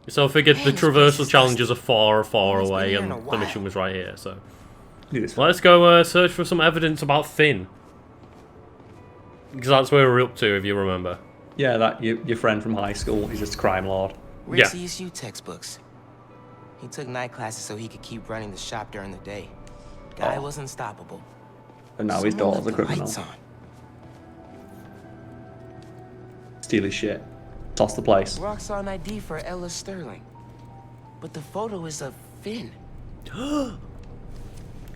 So I figured the traversal challenges are far, far away, and the mission was right here. So let's go search for some evidence about Phin, because that's where we're up to, if you remember. Yeah, that your friend from high school. He's just a crime lord. Where's ESU textbooks? He took night classes so he could keep running the shop during the day. Guy was unstoppable. And now his daughter's a criminal. Steal his shit. Toss the place. Rock saw an ID for Ella Sterling. But the photo is of Phin.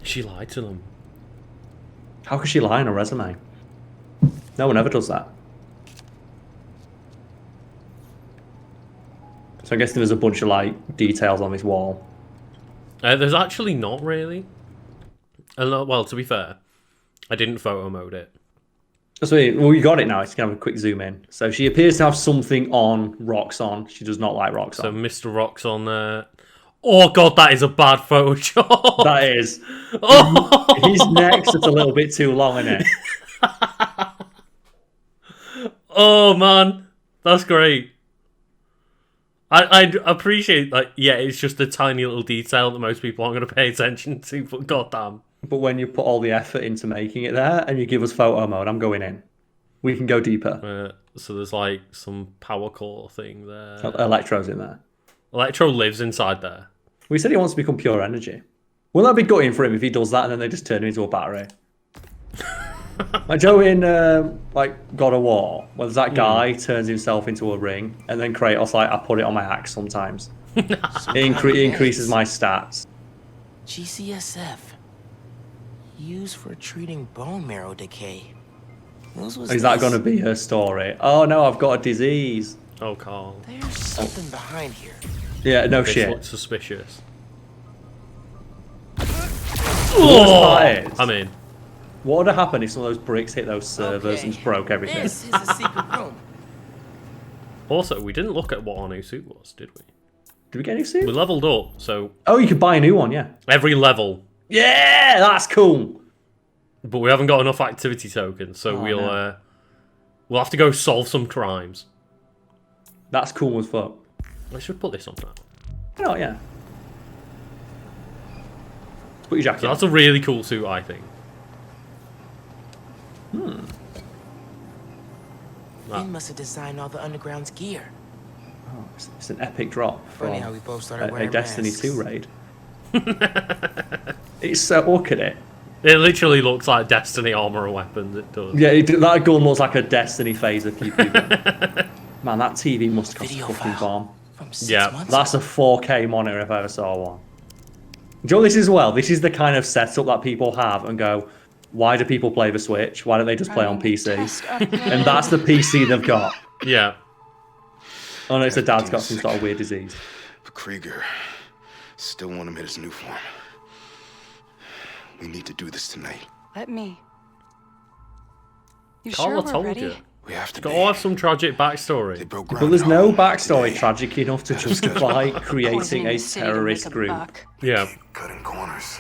She lied to them. How could she lie on a resume? No one ever does that. So I'm guessing there's a bunch of like details on this wall. There's actually not really. Well, to be fair, I didn't photo mode it. So, well, you got it now. It's gonna have a quick zoom in. So she appears to have something on Roxxon. She does not like Roxxon. So Mr. Roxxon there. Oh god, that is a bad Photoshop. That is. Oh! His neck's just a little bit too long, isn't it? Oh man, that's great. I appreciate that. Yeah, it's just a tiny little detail that most people aren't going to pay attention to. But goddamn. But when you put all the effort into making it there, and you give us photo mode, I'm going in. We can go deeper. So there's like some power core thing there. Electro's in there. Electro lives inside there. We said he wants to become pure energy. Wouldn't that be gutting for him if he does that and then they just turn him into a battery? Like Joe in like God of War, where there's that guy turns himself into a ring, and then Kratos like, I put it on my axe sometimes. It increases my stats. GCSF. Used for treating bone marrow decay. Is that going to be her story? Oh no, I've got a disease. Oh, Karl. There's something behind here. Yeah, no This shit. looks suspicious. Oh, I'm in. What would have happened if some of those bricks hit those servers and just broke everything? This is a secret room. Also, we didn't look at what our new suit was, did we? Did we get a new suit? We leveled up, so... Oh, you could buy a new one, yeah. Every level. Yeah, that's cool. But we haven't got enough activity tokens, so we'll have to go solve some crimes. That's cool as fuck. I should put this on now. Oh, yeah. Put your jacket So that's a really cool suit, I think. Phin must have designed all the Underground's gear. Oh, it's an epic drop Funny from how we both started a wearing Destiny masks. 2 raid. It's so... Look at it. It literally looks like Destiny armor and weapons, it does. Yeah, that gun looks like a Destiny phaser. Man, that TV must cost a fucking bomb. From 6 Yeah, months That's a ago. 4K monitor if I ever saw one. Do you know what this is as well? This is the kind of setup that people have and go, why do people play the Switch? Why don't they just play on PC? And that's the PC they've got. Yeah. Oh no, it's the dad's got some sort of weird disease. But Krieger still want him at his new form. We need to do this tonight. Let me. You Karl, sure I we're told ready? you. We have to It's got to have some tragic backstory. They broke But ground there's in no Harlem backstory today. tragic enough to justify creating Poisoning a the city to make terrorist a group. buck. Yeah. Cutting corners.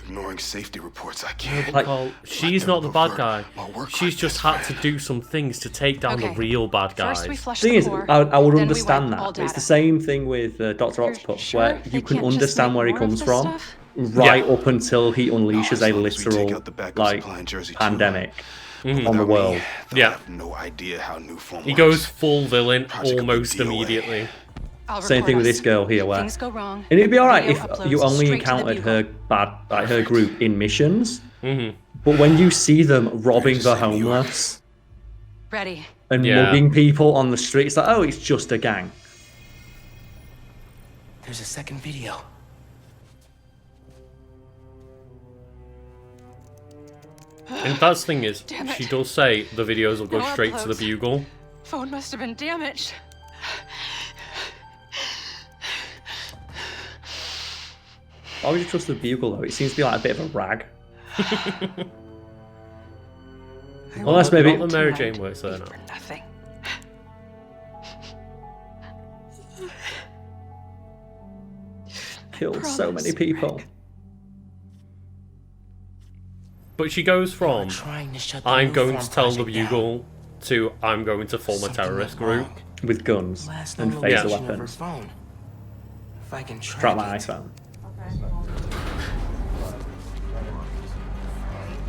Ignoring safety reports. I can't. Like, Karl, she's not the bad guy. She's just had to do some things to take down the Okay. real bad guys. First we flush thing the is, core, I would then we understand wipe all that. It's data. the same thing with Dr. You're Octopus, sure where they you can can't just understand make where he more of comes this from, stuff? right up until he unleashes As a long as we take literal, out the backup like, supply in Jersey, too. pandemic on the Without me, world. they'll Yeah. have no idea how Newform He works. goes full villain Project will be almost DOA. immediately. I'll Same record thing with us. this girl here, where... Things go wrong. And it'd be alright Video if uploads you only straight to the encountered Bugle. her group in missions, Mm-hmm. but when you see them robbing Just the say New York. homeless Ready. and Yeah. mugging people on the street, it's like, oh, it's just a gang. There's a second video. And that's the thing is, Damn it. she does say the videos will go No straight to the uploads. Bugle. Phone must have been damaged. Why would you trust the Bugle, though? It seems to be like a bit of a rag. Unless maybe... Not the Mary Jane works there now. For nothing. Killed so many Promise, people. Rick. But she goes from, Trying to shut the I'm going Newform to tell the project down. Bugle, to I'm going to form a Something terrorist went group. wrong. with guns Last and known phaser location of her weapons. phone. If I can Drop track my it. iPhone.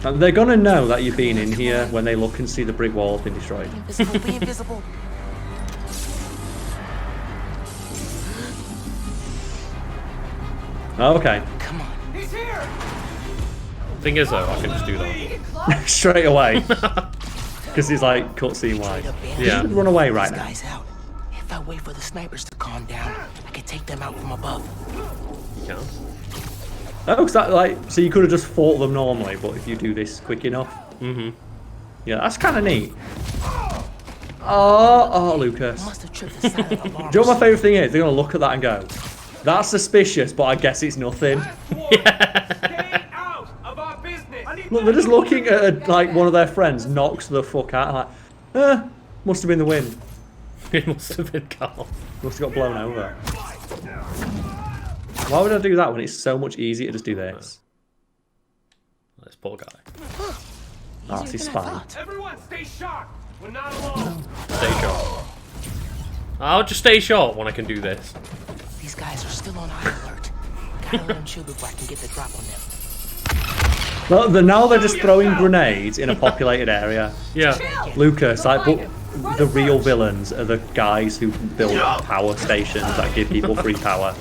And they're gonna know that you've been in here when they look and see the brick wall's been destroyed. Be invisible, be invisible. Oh, okay. Come on. Thing is, though, I can just do that. Straight away. Because he's like cutscene wise. Yeah. You should run away right This now. guy's out. If I wait for the snipers to calm down, I can take them out from above. You can. Oh, 'cause that, like, so you could have just fought them normally, but if you do this quick enough. Mm-hmm. Yeah, that's kind of neat. Oh, Lucas. Must have tripped the silent alarm. Do you know what my favourite thing is? They're going to look at that and go, that's suspicious, but I guess it's nothing. Look, they're just looking at, like, one of their friends knocks the fuck out. Like, must have been the wind. It must have been Karl. Must have got blown over. Why would I do that when it's so much easier to just do this? This poor guy. Oh, it's his spine. Everyone, stay sharp. We're not alone. Stay short. I'll just stay short when I can do this. These guys are still on high alert. Gotta let them chill before I can get the drop on them. Well, now they're just throwing grenades in a populated area. Yeah. Lucas, like, but the real villains are the guys who build power stations that give people free power.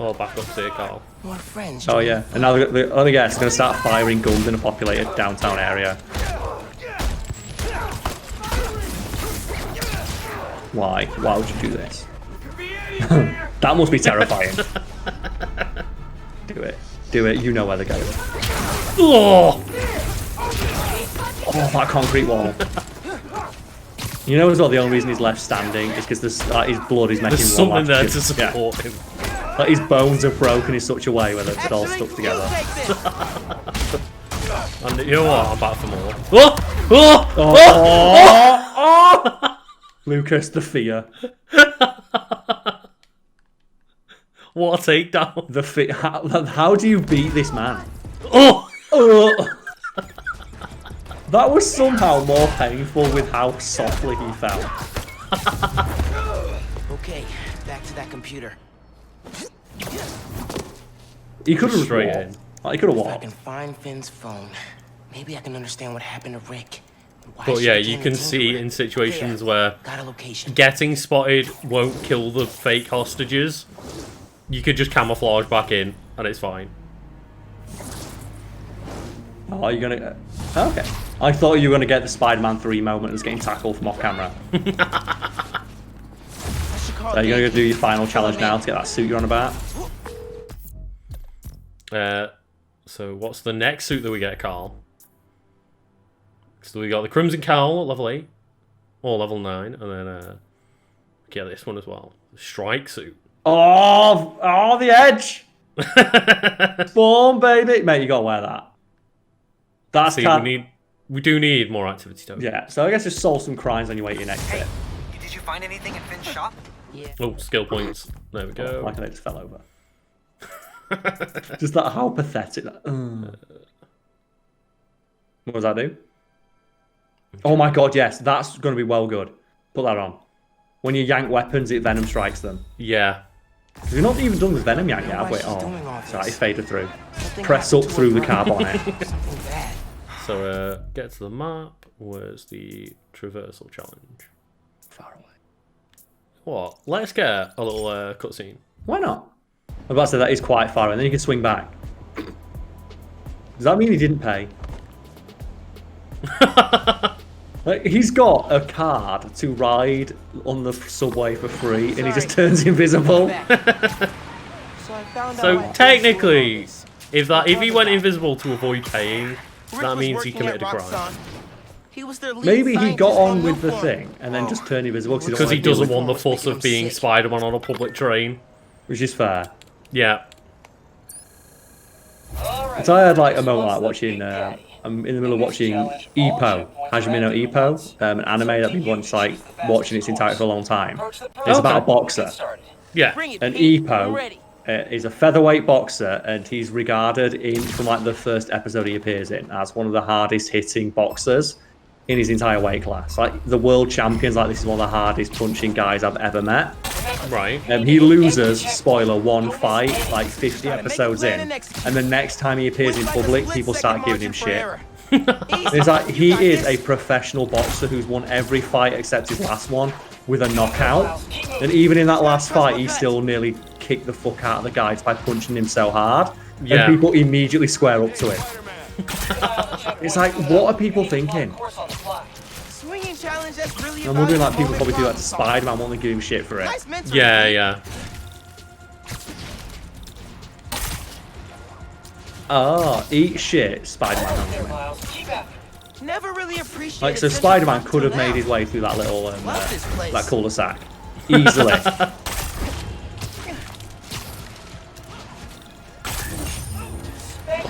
Oh, back up to Karl. More friends. Oh yeah, and now the other guys are going to start firing guns in a populated downtown area. Why? Why would you do this? That must be terrifying. Do it. Do it. You know where they're going. Oh! Oh, that concrete wall. You know as well, the only reason he's left standing is because his blood is making There's one something there last to chip. Yeah. support him. Like his bones are broken in such a way where they're all stuck together. And you know what? I'm back for more. Oh! Oh! Oh! Lucas, the fear. What a takedown. The fear. How do you beat this man? Oh! That was somehow more painful with how softly he fell. Okay, back to that computer. He could have Straight walked. in. Like, he could have If I walked. can find Finn's phone, maybe I can understand what happened to Rick. and why But she yeah, became you the can see Tinkerer. in situations There, where got a location. getting spotted won't kill the fake hostages. You could just camouflage back in, and it's fine. Oh, are you gonna? Okay. I thought you were gonna get the Spider-Man 3 moment as getting tackled from off camera. So you're gonna do your final challenge now to get that suit you're on about. So what's the next suit that we get, Karl? So we got the Crimson Cowl at level 8, or level 9, and then get this one as well, the Strike suit. Oh, the edge! Boom, baby, mate, you gotta wear that. That's See, we do need more activity tokens. Yeah, so I guess just solve some crimes on your way to your next bit. Did you find anything in Finn's shop? Yeah. Oh, skill points. There we go. Like I just fell over. Just that, how pathetic that. What does that do? Oh my god, yes, that's going to be well good. Put that on. When you yank weapons, it venom strikes them. Yeah. We've not even done the venom yank yet, have we? Oh, sorry, it faded through. Press up through the car bonnet. Something bad. So, get to the map. Where's the Traversal challenge? Far away. What? Let's get a little cutscene. Why not? I was about to say that is quite far, and then you can swing back. Does that mean he didn't pay? Like, he's got a card to ride on the subway for free, and he just turns invisible. So technically, if he went invisible to avoid paying, that means he committed a crime. Maybe he got on with the thing and then just turned invisible Because he doesn't want the fuss of being Spider-Man on a public train. Which is fair. Yeah. So I had like a moment like watching. I'm in the middle of watching Ippo, Hajime no Ippo, an anime that I've been watching its entirety for a long time. It's about a boxer. Yeah. And Ippo is a featherweight boxer, and he's regarded from like the first episode he appears in as one of the hardest hitting boxers. in his entire weight class. Like the world champions, like this is one of the hardest punching guys I've ever met. Right. He loses, spoiler, one fight like 50 episodes in, and the next time he appears in public, people start giving him shit. It's like he is a professional boxer who's won every fight except his last one with a knockout, and even in that last fight, he still nearly kicked the fuck out of the guys by punching him so hard, and people immediately square up to him. It's like, what are people thinking? I'm wondering, like, people probably do that to Spider-Man, won't they give him shit for it? Yeah. Oh, eat shit, Spider-Man. Never really appreciated. Like, so Spider-Man could have made his way through that little, that cul-de-sac. Easily.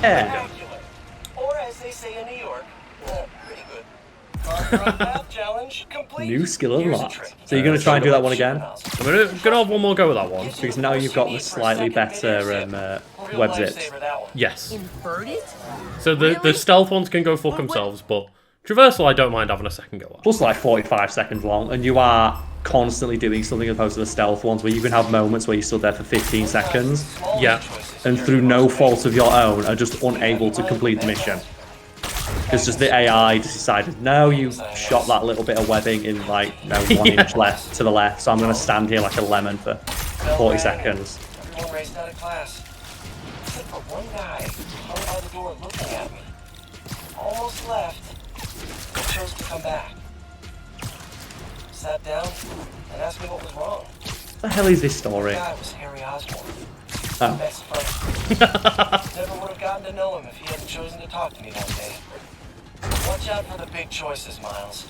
Yeah. Or as they say in New York, pretty good. Challenge complete. New skill unlocked. So you're going to try and do that one again? I'm gonna have one more go with that one. Because now you've got the slightly better web zips. Yes. Inverted? So the stealth ones can go fuck themselves, but Traversal I don't mind having a second go at. Plus like 45 seconds long, and you are constantly doing something as opposed to the stealth ones where you can have moments where you're still there for 15 seconds. Yeah. And through no fault of your own are just unable to complete the mission. It's just the AI just decided, no, you shot that little bit of webbing in like 1 inch left to the left, so I'm going to stand here like a lemon for 40 seconds. Everyone raced out of class. Except for one guy hung by the door looking at me. Almost left, but chose to come back. Sat down and asked me what was wrong. What the hell is this story? The guy was Harry Osborn. Oh. Best friend. Never would have gotten to know him if he hadn't chosen to talk to me that day. Watch out for the big choices, Miles.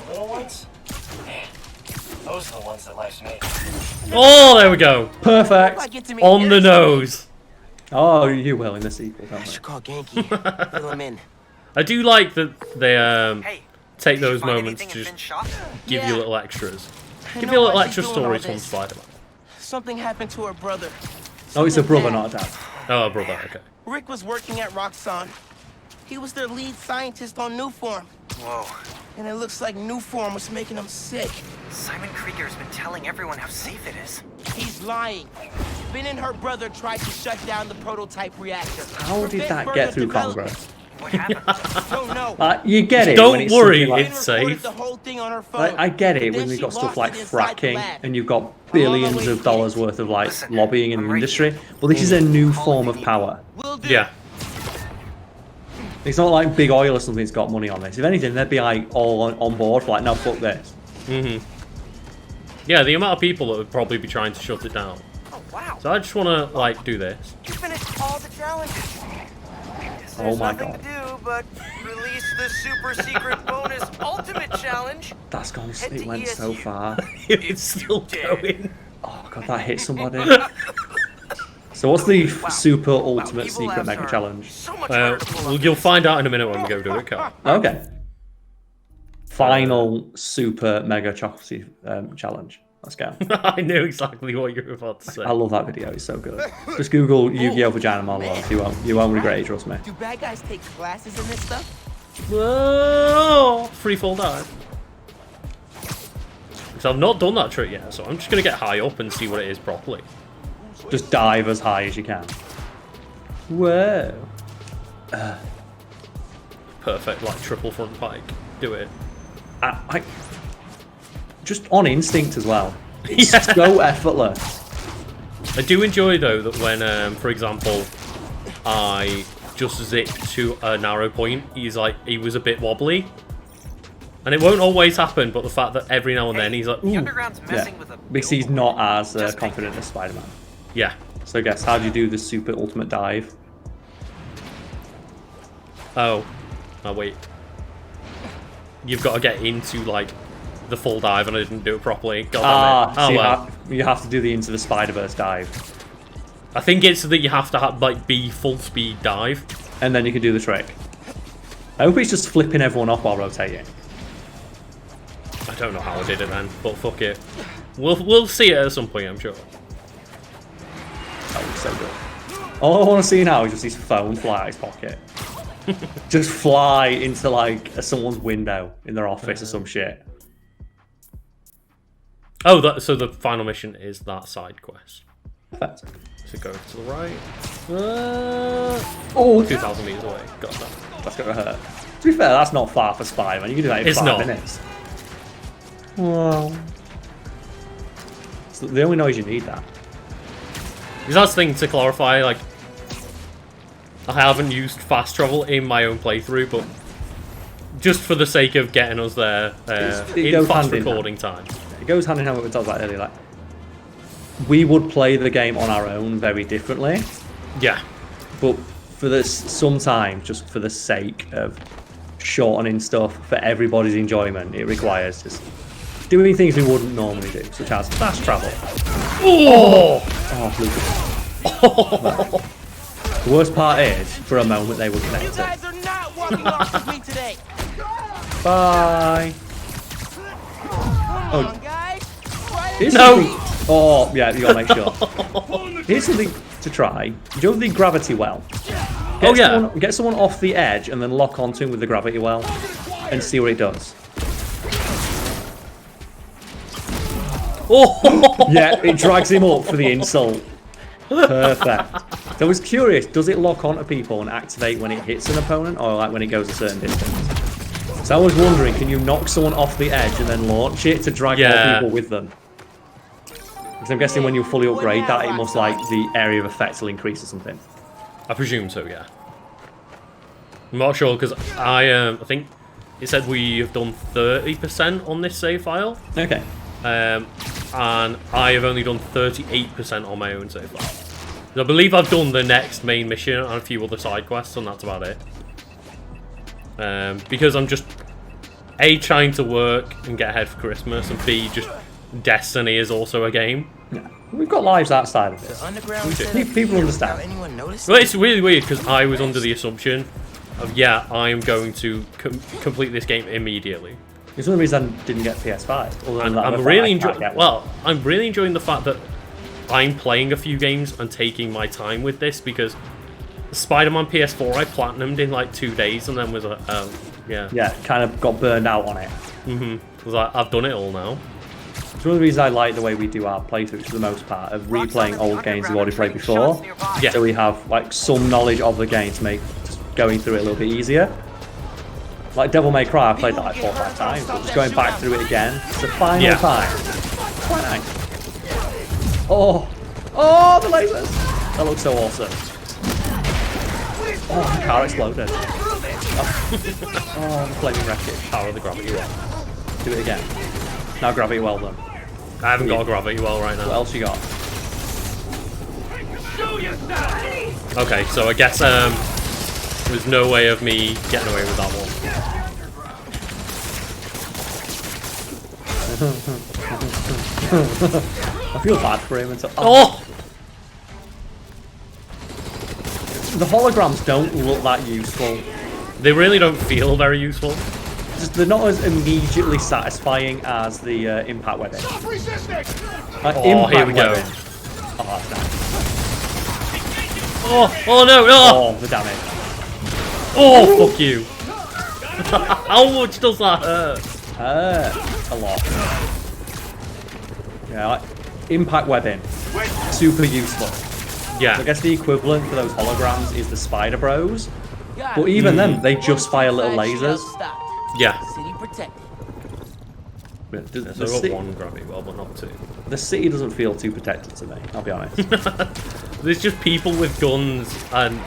The little ones? Man, those are the ones that life's made. Oh, there we go. Perfect. On the nose. Oh, you will in the sequel, don't I we? should call Genki. Fill him in. I do like that they Hey, take did you those find moments anything to in just Finn's shop? give you little extras. I Give know you little why extra she's doing all stories from this. Spider-Man. Something happened to her brother. Oh, it's a brother, not a dad. Oh, brother, okay. Rick was working at Roxxon. He was their lead scientist on Newform. Whoa. And it looks like Newform was making him sick. Simon Krieger's been telling everyone how safe it is. He's lying. Finn and her brother tried to shut down the prototype reactor. How did Prevent that further get through development. Congress? What happened? Don't know. You get it. Don't when it's worry, something like- it's Finn recorded safe. the whole thing on her phone. I get it But when then we've she got stuff lost like it inside the fracking lab. and you've got billions of dollars worth of like Listen, lobbying in I'm the right industry. here. Well, this is a new form of power. Will do. Yeah. It's not like Big Oil or something that's got money on this. If anything, they'd be like all on board for like, no, fuck this. Yeah, the amount of people that would probably be trying to shut it down. Oh, wow. So I just want to, like, do this. You finished all the challenges. Guess Oh there's my nothing God. to do but release the super secret bonus ultimate challenge. That's gone. Head It to went so ESU. far. It's still going. Oh god, that hit somebody. So what's the super ultimate Evil secret labs mega are challenge? So much harder to pull Well, off. you'll find out in a minute when we go do it, Karl. Okay. Final super mega chocolatey challenge. Let's go. I knew exactly what you were about to say. I love that video. It's so good. Just Google Yu-Gi-Oh! Vagina monologues. You won't regret it. Trust me. Do bad guys take classes in this stuff? Whoa! Free fall dive. Because I've not done that trick yet, so I'm just going to get high up and see what it is properly. Just dive as high as you can. Whoa. Perfect, like triple front pike. Do it. I just on instinct as well. It's so effortless. I do enjoy though that when, for example, I just zip to a narrow point, he was a bit wobbly. And it won't always happen, but the fact that every now and then he's like, The ooh. underground's Yeah. messing with a Because he's not as Just confident as Spider-Man. Yeah. So guess, how do you do the super ultimate dive? Oh, wait. You've got to get into, like, the full dive, and I didn't do it properly. God damn it. so Oh, well. you have to do the Into the Spider-Verse dive. I think it's that you have to, like, be full speed dive. And then you can do the trick. I hope he's just flipping everyone off while rotating. I don't know how I did it then, but fuck it. We'll see it at some point, I'm sure. That was so good. All I want to see now is just his phone fly out of his pocket. just fly into like someone's window in their office or some shit. Oh, so the final mission is that side quest. Perfect. So go to the right. 2,000 meters away. Got that. That's gonna hurt. To be fair, that's not far for Spider-Man. You can do that in It's 5 not. minutes. Well, it's the only noise you need that. Because that's the thing to clarify, like, I haven't used fast travel in my own playthrough, but just for the sake of getting us there It in goes fast hand in recording time. It goes hand in hand with what we talked about earlier. Like, we would play the game on our own very differently, Yeah. but for this, sometimes just for the sake of shortening stuff for everybody's enjoyment, it requires just doing things we wouldn't normally do, such as fast travel. Oh! Lucas. The worst part is, for a moment, they were You connected. guys are not walking off with me today. Bye. Come on, guys. Try it. Here's No. something- Oh, yeah, you gotta make sure. Here's something to try. Do the gravity well. Oh, yeah. Get someone off the edge and then lock onto him with the gravity well and see what it does. Oh! Yeah, it drags him up for the insult. Perfect. So I was curious, does it lock onto people and activate when it hits an opponent or like when it goes a certain distance? So I was wondering, can you knock someone off the edge and then launch it to drag more people with them? Because I'm guessing when you fully upgrade that, it must like the area of effect will increase or something. I presume so, yeah. I'm not sure, because I think it said we have done 30% on this save file. Okay. And I have only done 38% on my own so far. I believe I've done the next main mission and a few other side quests, and that's about it. Because I'm just A, trying to work and get ahead for Christmas, and B, just Destiny is also a game. Yeah. We've got lives outside of this. Underground do. setup People here understand. without anyone noticing? Well, it's really weird because I was under the assumption of, yeah, I'm going to complete this game immediately. It's one of the reasons I didn't get PS5. Other than And that, I'm the fact really I enjoying. can't get one. Well, I'm really enjoying the fact that I'm playing a few games and taking my time with this, because Spider-Man PS4 I platinumed in like 2 days and then was like, oh, yeah. Yeah, kind of got burned out on it. I was like, I've done it all now. It's one of the reasons I like the way we do our playthroughs for the most part, of replaying old games we've already played before. Yeah. So we have like some knowledge of the game to make just going through it a little bit easier. Like Devil May Cry, I've played that like 4 or 5 times, but just going back through it again, it's the final time. Quite nice. Oh, the lasers! That looks so awesome. Oh, the car exploded. Oh, the flaming wreckage. Power of the gravity well. Do it again. Now gravity well done. I haven't got a gravity well right What now. else you got? Okay, so I guess there's no way of me getting away with that one. I feel bad for him. Oh! The holograms don't look that useful. They really don't feel very useful. Just, they're not as immediately satisfying as the impact webbing. Oh, here we go. Webbing. Oh, that's nice. Oh no, no! Oh, the damage. Oh, fuck you. How much does that hurt? A lot. Yeah, like, impact webbing. Super useful. I Yeah. guess the equivalent for those holograms is the Spider Bros. But even them, they just fire little lasers. Yeah. City protected. So I've got one gravity well, but not 2. The city doesn't feel too protected to me, I'll be honest. There's just people with guns and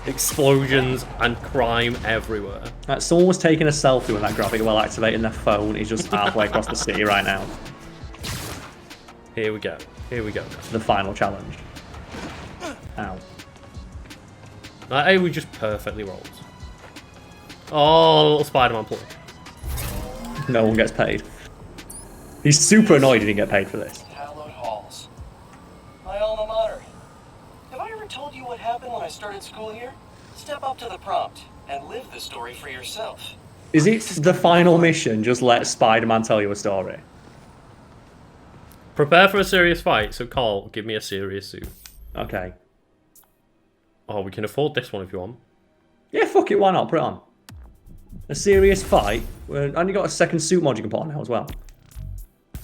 explosions and crime everywhere. Someone was taking a selfie when that gravity well activated and their phone is just halfway across the city right now. Here we go. Here we go. The final challenge. Ow. That A just perfectly rolls. Oh, little Spider-Man plug. No one gets paid. He's super annoyed he didn't get paid for this. Hallowed halls. My alma mater. Have I ever told you what happened when I started school here? Step up to the prompt and live the story for yourself. Is it the final mission, just let Spider-Man tell you a story? Prepare for a serious fight, so Karl, give me a serious suit. Okay. Oh, we can afford this one if you want. Yeah, fuck it, why not? Put it on. A serious fight, and you got a second suit mod you can put on now as well.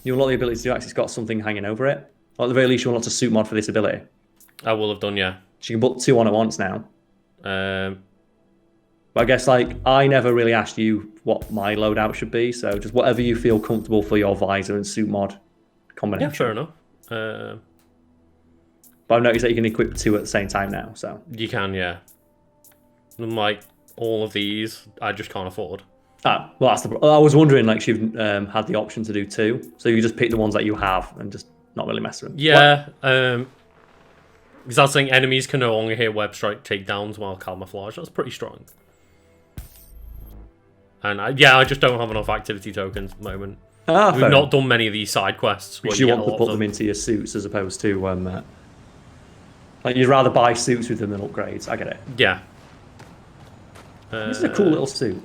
You unlock the ability to do actually, it's got something hanging over it. Or at the very least, you unlock a suit mod for this ability. I will have done, yeah. So you can put 2 on at once now. But I guess, like, I never really asked you what my loadout should be, so just whatever you feel comfortable for your visor and suit mod combination. Yeah, fair enough. But I've noticed that you can equip 2 at the same time now, so... You can, yeah. And like, all of these, I just can't afford. Ah, well, that's the... I was wondering, like, you've had the option to do 2, so you just pick the ones that you have and just not really mess with them. Yeah, because I was saying enemies can no longer hit web strike takedowns while camouflage. That's pretty strong. And I just don't have enough activity tokens at the moment. We've not done many of these side quests. Because you want to put them into your suits as opposed to... like, you'd rather buy suits with them than upgrades. I get it. Yeah. This is a cool little suit.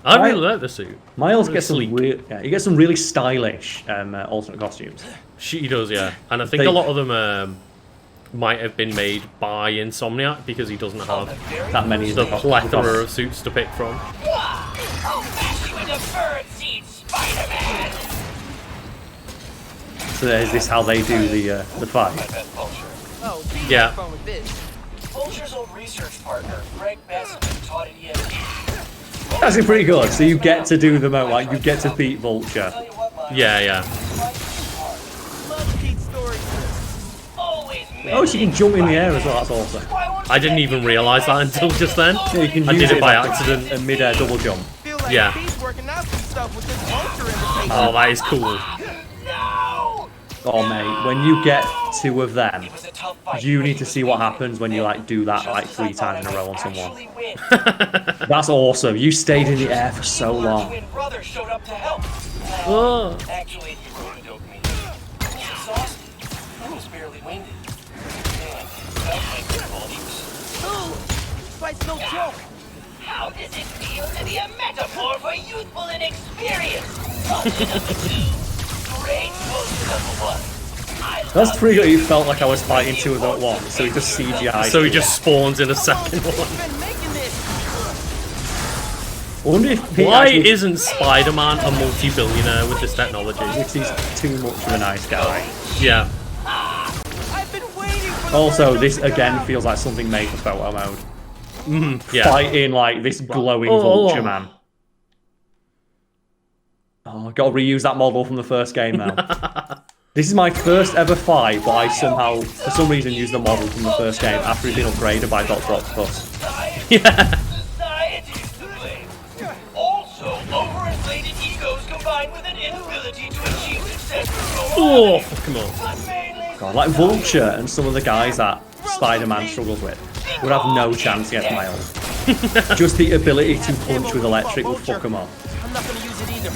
I really like the suit. Miles gets some he gets some really stylish alternate costumes. He does, yeah. And I think a lot of them might have been made by Insomniac because he doesn't have that many. The plethora of suits to pick from. So is this how they do the fight? Yeah. Vulture's old research partner, Greg Besson, taught at EMT. That's pretty good. So you get to do the mode, like you get to beat Vulture. Yeah. Oh, so you can jump in the air as well. That's awesome. I didn't even realise that until just then. Yeah, you can I did it by accident. A mid-air double jump. Yeah. Oh, that is cool. Oh mate, when you get 2 of them, you need to see what happens when you like do that like 3 times in a row on someone. That's awesome. You stayed in the air for so long. Oh. Actually, he wrote a dopamine. Exhausted. I was barely winded. Man, that might be vultures. Fight's no joke. How does it feel to be a metaphor for youthful inexperience? Great poster #1. That's pretty good. You felt like I was fighting 2 of them at once, so he just CGI. So he just spawns in a second one. I wonder if why isn't Spider-Man a multi-billionaire with this technology? Because he's too much of a nice guy. Yeah. Also, this again feels like something made for photo mode. Yeah. Fighting like this glowing vulture man. Oh, I gotta reuse that model from the first game now. This is my first ever fight, but I somehow, for some reason, used the model from the first game after it's been upgraded by Dr. Octopus. Yeah. Also, overinflated egos combined with an inability to achieve success. Oh, fuck him up. God, like Vulture and some of the guys that Spider-Man struggles with would have no chance against Miles. Just the ability to punch with electric will fuck them up. I'm not gonna use it either.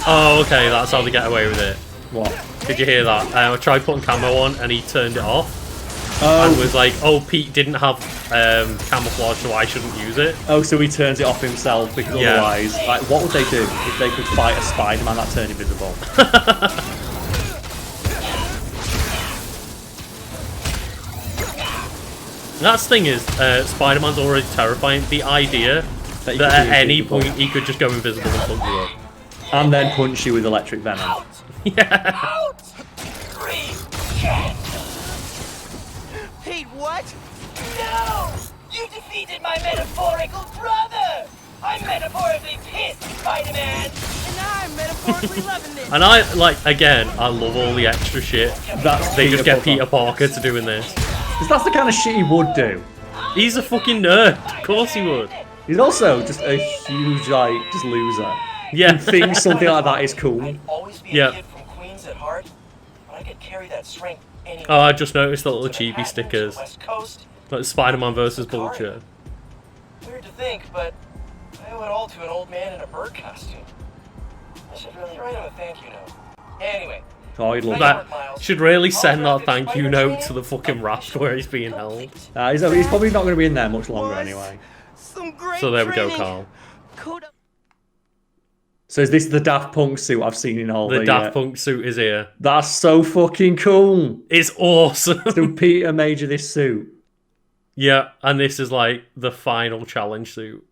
Oh, okay, that's how they get away with it. What? Did you hear that? I tried putting camo on and he turned it off. Oh. And was like, oh, Pete didn't have camouflage, so I shouldn't use it. Oh, so he turns it off himself because otherwise, like, what would they do if they could fight a Spider-Man that turned invisible? That's the thing is, Spider-Man's already terrifying. The idea that at any point he could just go invisible and fuck you up. And then punch you with electric venom. Yeah. Pete, what? No! You defeated my metaphorical brother! I'm metaphorically pissed, Spider-Man! And I'm metaphorically loving this. And I, like, again, I love all the extra shit. They just get Peter Parker to doing this. Because that's the kind of shit he would do. He's a fucking nerd. Of course he would. He's also just a huge, like, just loser. Yeah. Who thinks something like that is cool. Yeah. Oh, I just noticed the little chibi stickers. Like Spider-Man versus Vulture. Weird to think, but I owe it all to an old man in a bird costume. I should really write him a thank you note. Anyway. Oh, he'd love that. Should really send that thank you note to the fucking raft where he's being held. He's probably not going to be in there much longer anyway. So there we go, Karl. So is this the Daft Punk suit I've seen in all the Daft Punk suit is here. That's so fucking cool. It's awesome. So Peter made you this suit. Yeah, and this is like the final challenge suit.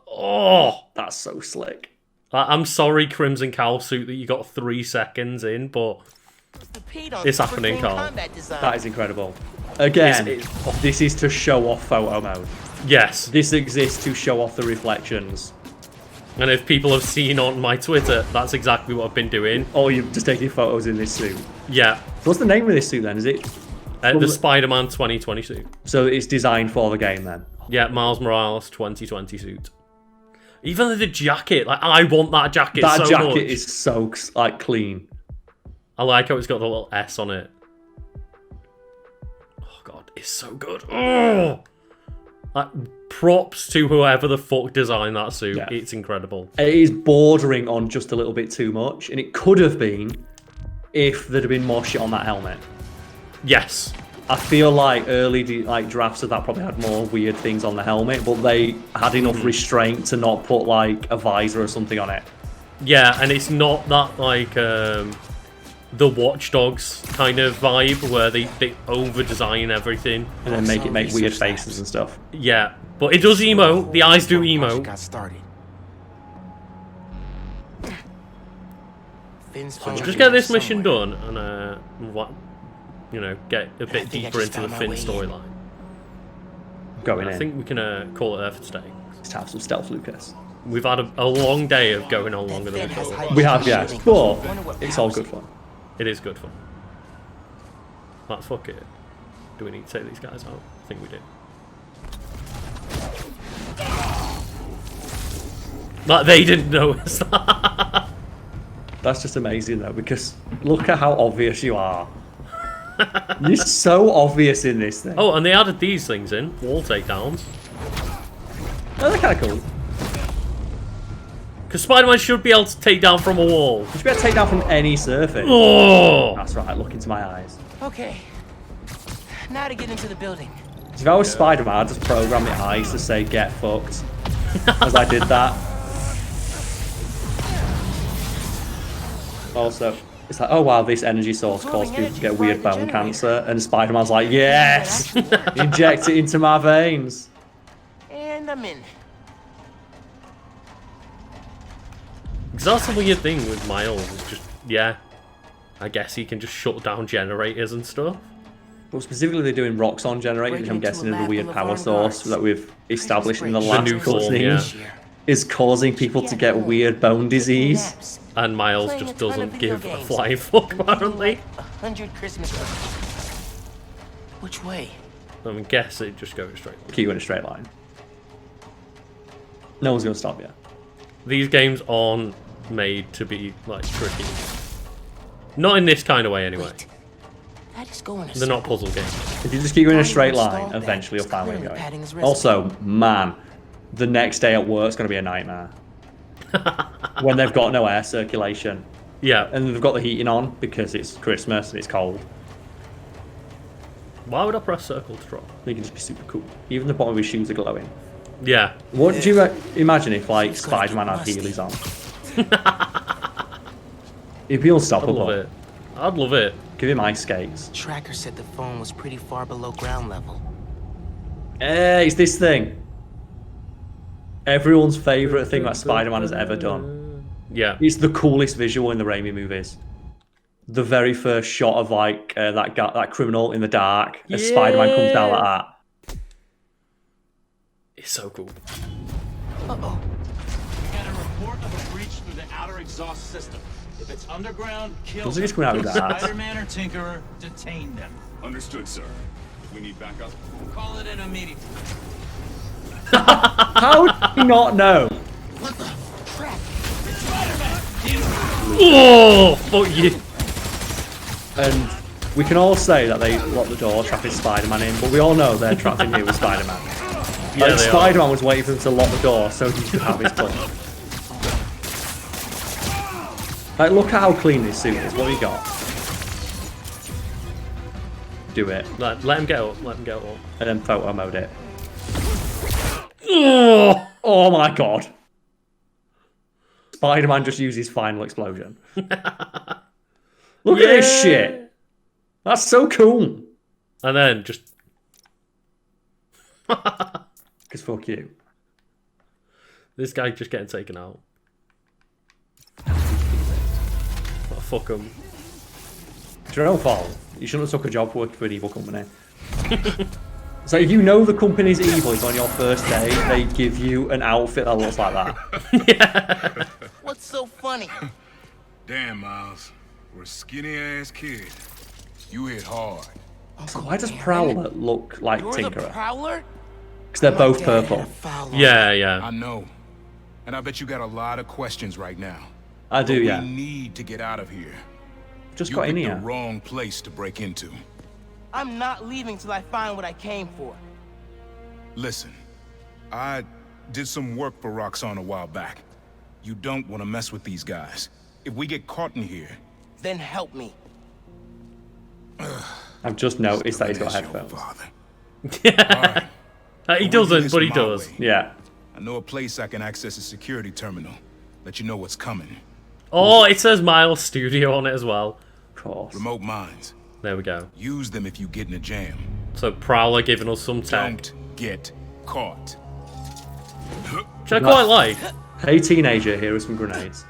Oh, That's so slick. I'm sorry, Crimson Cowl suit, that you got 3 seconds in, but it's happening, Karl. That is incredible. Again, this is to show off photo mode. Yes. This exists to show off the reflections. And if people have seen on my Twitter, that's exactly what I've been doing. Or you're just taking photos in this suit. Yeah. So what's the name of this suit then? Is it? The Spider-Man 2020 suit. So it's designed for the game then? Yeah, Miles Morales 2020 suit. Even the jacket, like, I want that jacket so much. That jacket is so, like, clean. I like how it's got the little S on it. Oh, God, it's so good. Oh! Like, props to whoever the fuck designed that suit. Yeah. It's incredible. It is bordering on just a little bit too much, and it could have been if there'd have been more shit on that helmet. Yes. I feel like early drafts of that probably had more weird things on the helmet, but they had enough restraint to not put like a visor or something on it. Yeah, and it's not that like the Watch Dogs kind of vibe where they over-design everything. And then make weird faces and stuff. Yeah, but it does emote. The eyes do emote. Got started. So just get this mission done and what? You know, get a bit deeper into the Phin storyline. I think we can call it there for today. Let's have some stealth, Lucas. We've had a long day of going on longer than we thought. We have, yes, but it's all good fun. It is good fun. But fuck it. Do we need to take these guys out? I think we do. Like, they didn't notice that. That's just amazing, though, because look at how obvious you are. You're so obvious in this thing. Oh, and they added these things in. Wall takedowns. Oh, they're kind of cool. Because Spider-Man should be able to take down from a wall. You should be able to take down from any surface. Oh! That's right, look into my eyes. Okay. Now to get into the building. If I was Spider-Man, I'd just program the eyes to say, get fucked. As I did that. Also, it's like, oh wow, this energy source causes people to get weird bone cancer. And Spider-Man's like, yes! Inject it into my veins. And I'm in. Because that's the weird thing with Miles. It's just, yeah. I guess he can just shut down generators and stuff. But specifically they're doing Roxxon generators, which I'm guessing is the weird power source that we've established in the last Newform, is causing people to get weird bone disease. And Miles just doesn't give a flying fuck, apparently. 100 Christmas cookies. Which way? I guess it just goes straight. Keep you in a straight line. No one's going to stop you. These games aren't made to be, like, tricky. Not in this kind of way, anyway. Wait. That is going They're not puzzle games. If you just keep going in a straight line, eventually you'll find where you're going. Also, man, the next day at work's going to be a nightmare. When they've got no air circulation. Yeah. And they've got the heating on because it's Christmas and it's cold. Why would I press circle to drop? They can just be super cool. Even the bottom of his shoes are glowing. Yeah. What do you imagine if, like, Spider-Man had Heelys on? He'd be unstoppable. I'd love it. I'd love it. Give him ice skates. Tracker said the phone was pretty far below ground level. Hey, it's this thing. Everyone's favourite thing that Spider-Man has ever done. Yeah. It's the coolest visual in the Raimi movies. The very first shot of, like, that criminal in the dark as Spider-Man comes down like that. It's so cool. Uh-oh. We got a report of a breach through the outer exhaust system. If it's underground, kill Doesn't he's coming out with that. Spider-Man or Tinkerer, detain them. Understood, sir. We need backup. Call it in immediately. How do you not know? What the crap? It's Spider-Man! Oh, fuck you. And we can all say that they locked the door, trapping Spider-Man in, but we all know they're trapped in here with Spider-Man. Yeah, Like, Spider-Man was waiting for them to lock the door so he could have his fun. Like, look at how clean this suit is. What have you got? Do it. Let him get up. Let him get up. And then photo mode it. Oh, Oh my god. Spider-Man just used his final explosion. Look at this shit. That's so cool. And then just... Because fuck you. This guy just getting taken out. Oh, fuck him. It's your own fault. You shouldn't have took a job working for an evil company. So if you know the company's evil is on your first day, they give you an outfit that looks like that. Yeah. What's so funny? Damn, Miles. We're a skinny-ass kid. You hit hard. So why does Prowler look like You're the Tinkerer? Prowler? Because they're both purple. Yeah, yeah. I know. And I bet you got a lot of questions right now. I do, But yeah. We need to get out of here. Just You got in picked here. the wrong place to break into. I'm not leaving till I find what I came for. Listen, I did some work for Roxxon a while back. You don't want to mess with these guys. If we get caught in here... Then help me. I've just noticed that he's got That's your headphones. father. Yeah. He We'll do doesn't, this but he my does. way. Yeah. I know a place I can access a security terminal. Let you know what's coming. Oh, it says Miles Studio on it as well. Of course. Remote mines. There we go. Use them if you get in a jam. So Prowler giving us some tech, Don't get caught. which I quite like. Hey teenager, here are some grenades.